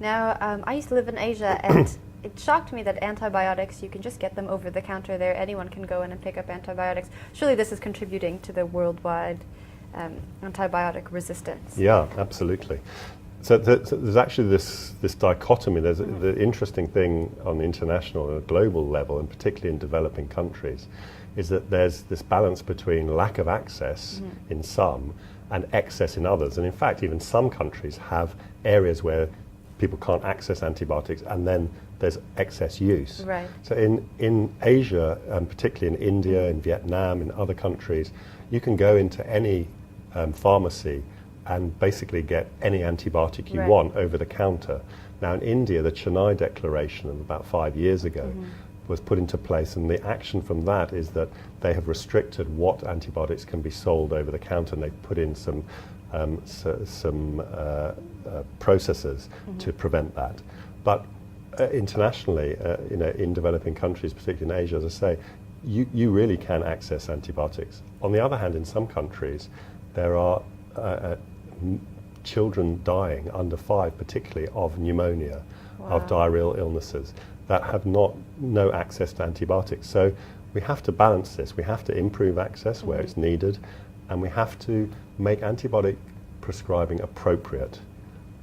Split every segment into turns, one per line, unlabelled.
Now, I used to live in Asia, and it shocked me that antibiotics, you can just get them over the counter there. Anyone can go in and pick up antibiotics. Surely this is contributing to the worldwide antibiotic resistance.
Yeah, absolutely. So there's actually this dichotomy. There's the interesting thing on the international and global level, and particularly in developing countries, is that there's this balance between lack of access in some and excess in others. And in fact, even some countries have areas where people can't access antibiotics, and then there's excess use.
Right.
So in Asia, and particularly in India, in Vietnam, in other countries, you can go into any pharmacy and basically get any antibiotic you want over the counter. Now in India, the Chennai Declaration of about 5 years ago was put into place, and the action from that is that they have restricted what antibiotics can be sold over the counter, and they've put in some processes to prevent that. But internationally, in developing countries, particularly in Asia, as I say, you really can access antibiotics. On the other hand, in some countries, there are children dying under 5, particularly of pneumonia, of diarrheal illnesses, that have no access to antibiotics. So we have to balance this. We have to improve access where it's needed, and we have to make antibiotic prescribing appropriate.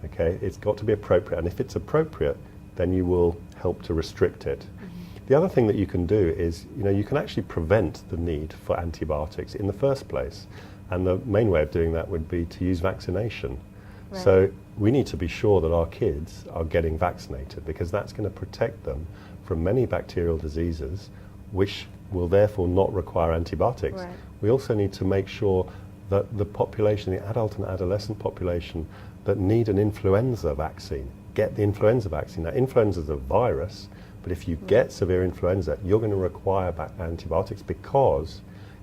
Okay, it's got to be appropriate, and if it's appropriate, then you will help to restrict it. The other thing that you can do is, you can actually prevent the need for antibiotics in the first place. And the main way of doing that would be to use vaccination. Right. So we need to be sure that our kids are getting vaccinated, because that's going to protect them from many bacterial diseases, which will therefore not require antibiotics. Right. We also need to make sure that the population, the adult and adolescent population that need an influenza vaccine, get the influenza vaccine. Now, influenza is a virus, but if you get severe influenza, you're going to require antibiotics, because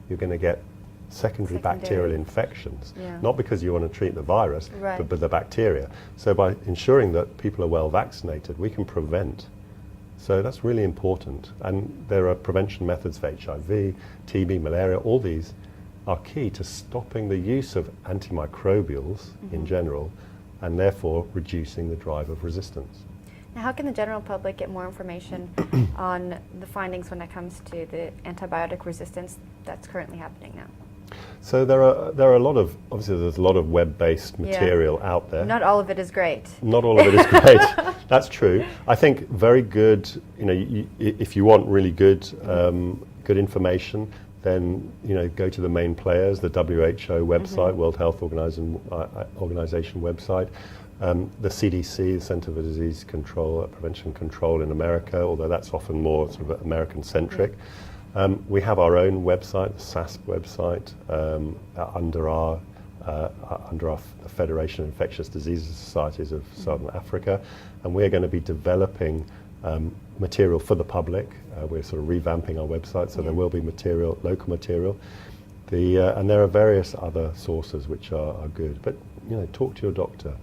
you're going to get secondary bacterial infections, not because you want to treat the virus, but the bacteria. So by ensuring that people are well vaccinated, we can prevent. So that's really important. And there are prevention methods for HIV, TB, malaria. All these are key to stopping the use of antimicrobials in general, and therefore reducing the drive of resistance.
Now, how can the general public get more information on the findings when it comes to the antibiotic resistance that's currently happening now?
So there are a lot of, obviously there's a lot of web-based material out there.
Not all of it is great.
Not all of it is great. That's true. I think very good, if you want really good good information, then go to the main players, the WHO website, World Health Organization website, the CDC, the Center for Disease Control, Prevention Control in America, although that's often more sort of American-centric. We have our own website, the SASP website, under our Federation of Infectious Diseases Societies of Southern Africa, and we're going to be developing material for the public. We're sort of revamping our website, so there will be material, local material. And there are various other sources which are good, but talk to your doctor.